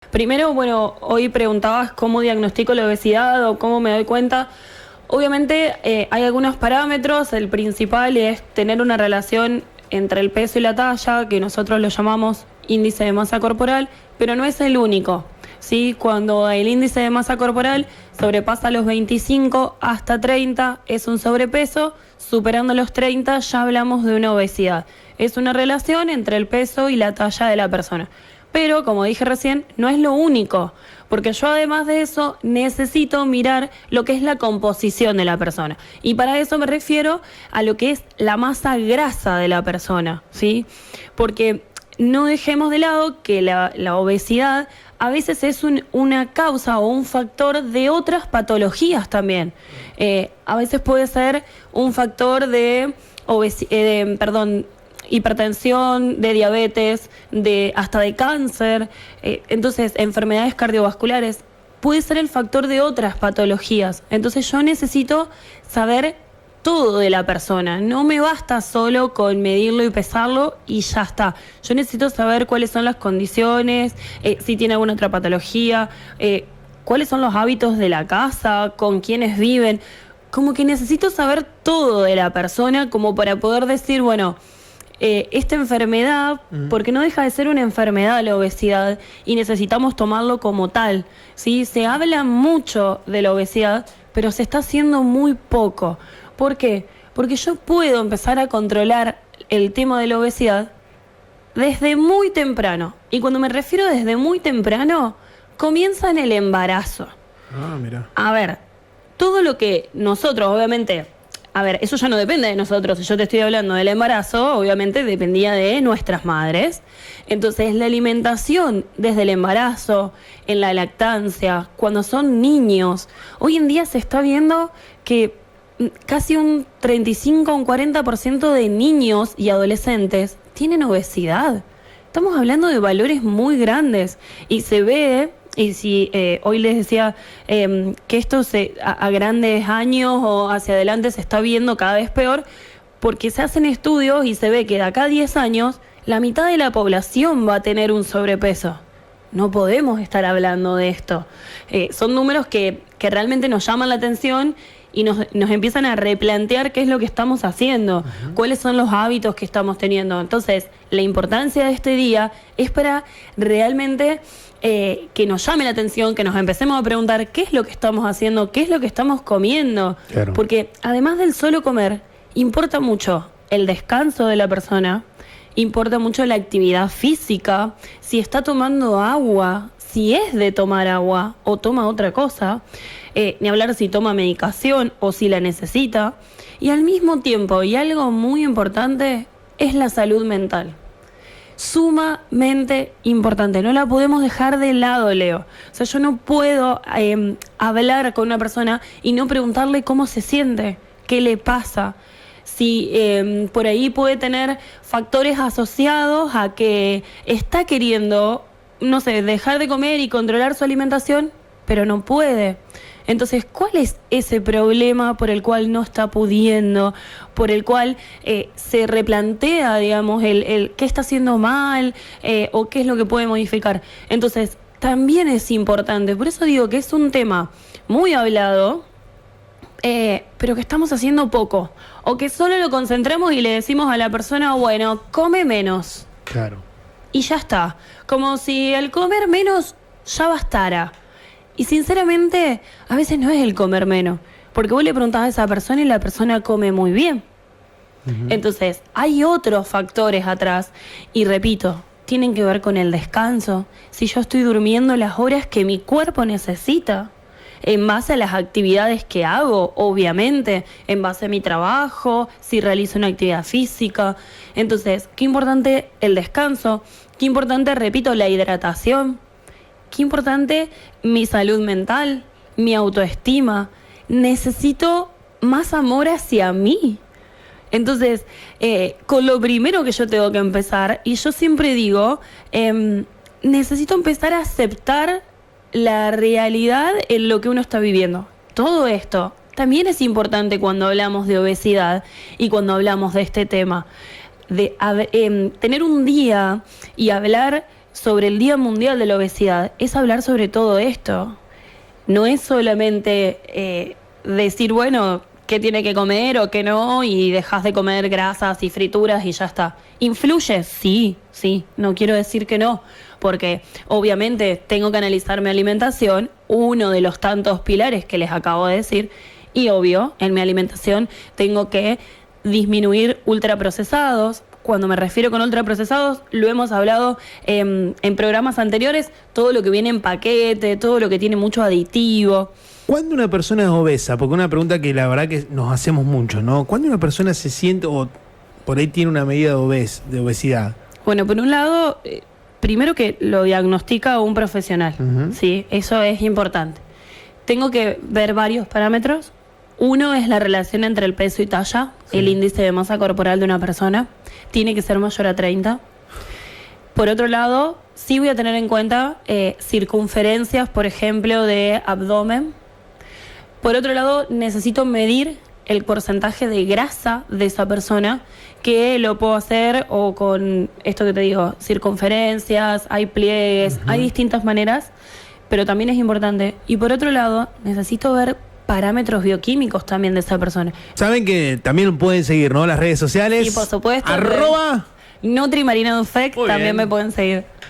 Primero, bueno, hoy preguntabas cómo diagnostico la obesidad o cómo me doy cuenta. Obviamente hay algunos parámetros, el principal es tener una relación entre el peso y la talla, que nosotros lo llamamos índice de masa corporal, pero no es el único, ¿sí? Cuando el índice de masa corporal sobrepasa los 25 hasta 30 es un sobrepeso, superando los 30 ya hablamos de una obesidad. Es una relación entre el peso y la talla de la persona. Pero, como dije recién, no es lo único, porque yo además de eso necesito mirar lo que es la composición de la persona. Y para eso me refiero a lo que es la masa grasa de la persona, ¿sí? Porque no dejemos de lado que la obesidad a veces es una causa o un factor de otras patologías también. A veces puede ser un factor de hipertensión, de diabetes, hasta de cáncer, entonces enfermedades cardiovasculares, puede ser el factor de otras patologías. Entonces yo necesito saber todo de la persona, no me basta solo con medirlo y pesarlo y ya está. Yo necesito saber cuáles son las condiciones, si tiene alguna otra patología, cuáles son los hábitos de la casa, con quiénes viven. Como que necesito saber todo de la persona como para poder decir, bueno, esta enfermedad, porque no deja de ser una enfermedad la obesidad y necesitamos tomarlo como tal, ¿sí? Se habla mucho de la obesidad, pero se está haciendo muy poco. ¿Por qué? Porque yo puedo empezar a controlar el tema de la obesidad desde muy temprano. Y cuando me refiero desde muy temprano, comienza en el embarazo. Ah, mira. A ver, todo lo que nosotros, obviamente... A ver, eso ya no depende de nosotros. Si yo te estoy hablando del embarazo, obviamente dependía de nuestras madres. Entonces, la alimentación desde el embarazo, en la lactancia, cuando son niños, hoy en día se está viendo que casi un 35 o un 40% de niños y adolescentes tienen obesidad. Estamos hablando de valores muy grandes y se ve... Y si hoy les decía que esto a grandes años o hacia adelante se está viendo cada vez peor, porque se hacen estudios y se ve que de acá a 10 años la mitad de la población va a tener un sobrepeso. No podemos estar hablando de esto. Son números que realmente nos llaman la atención y nos empiezan a replantear qué es lo que estamos haciendo, cuáles son los hábitos que estamos teniendo. Entonces, la importancia de este día es para realmente que nos llame la atención, que nos empecemos a preguntar qué es lo que estamos haciendo, qué es lo que estamos comiendo. Claro. Porque además del solo comer, importa mucho el descanso de la persona, importa mucho la actividad física, si está tomando agua, si es de tomar agua o toma otra cosa, ni hablar si toma medicación o si la necesita. Y al mismo tiempo, y algo muy importante, es la salud mental. Sumamente importante, no la podemos dejar de lado, Leo. O sea, yo no puedo hablar con una persona y no preguntarle cómo se siente, qué le pasa. Si por ahí puede tener factores asociados a que está queriendo, no sé, dejar de comer y controlar su alimentación, pero no puede. Entonces, ¿cuál es ese problema por el cual no está pudiendo, por el cual se replantea, digamos, el qué está haciendo mal o qué es lo que puede modificar? Entonces, también es importante. Por eso digo que es un tema muy hablado, pero que estamos haciendo poco. O que solo lo concentramos y le decimos a la persona, bueno, come menos. Claro. Y ya está. Como si el comer menos ya bastara. Y sinceramente, a veces no es el comer menos. Porque vos le preguntás a esa persona y la persona come muy bien. Entonces, hay otros factores atrás. Y repito, tienen que ver con el descanso. Si yo estoy durmiendo las horas que mi cuerpo necesita. En base a las actividades que hago, obviamente. En base a mi trabajo, si realizo una actividad física. Entonces, qué importante el descanso. Qué importante, repito, la hidratación. Qué importante mi salud mental, mi autoestima. Necesito más amor hacia mí. Entonces, con lo primero que yo tengo que empezar, y yo siempre digo, necesito empezar a aceptar la realidad en lo que uno está viviendo. Todo esto también es importante cuando hablamos de obesidad y cuando hablamos de este tema. De tener un día y hablar sobre el Día Mundial de la Obesidad es hablar sobre todo esto. No es solamente decir, bueno, qué tiene que comer o qué no, y dejas de comer grasas y frituras y ya está. ¿Influye? Sí, no quiero decir que no, porque obviamente tengo que analizar mi alimentación, uno de los tantos pilares que les acabo de decir, y obvio, en mi alimentación tengo que disminuir ultraprocesados. Cuando me refiero con ultraprocesados, lo hemos hablado en programas anteriores, todo lo que viene en paquete, todo lo que tiene mucho aditivo. ¿Cuándo una persona es obesa? Porque una pregunta que la verdad que nos hacemos mucho, ¿no? ¿Cuándo una persona se siente o por ahí tiene una medida de obesidad? Bueno, por un lado, primero que lo diagnostica un profesional, ¿sí? Eso es importante. Tengo que ver varios parámetros. Uno es la relación entre el peso y talla, el índice de masa corporal de una persona. Tiene que ser mayor a 30. Por otro lado, sí voy a tener en cuenta circunferencias, por ejemplo, de abdomen. Por otro lado, necesito medir el porcentaje de grasa de esa persona, que lo puedo hacer o con esto que te digo, circunferencias, hay pliegues, hay distintas maneras, pero también es importante. Y por otro lado, necesito ver parámetros bioquímicos también de esa persona. Saben que también pueden seguir, ¿no? Las redes sociales. Y por supuesto. @ NutriMarinaDuFec, también me pueden seguir.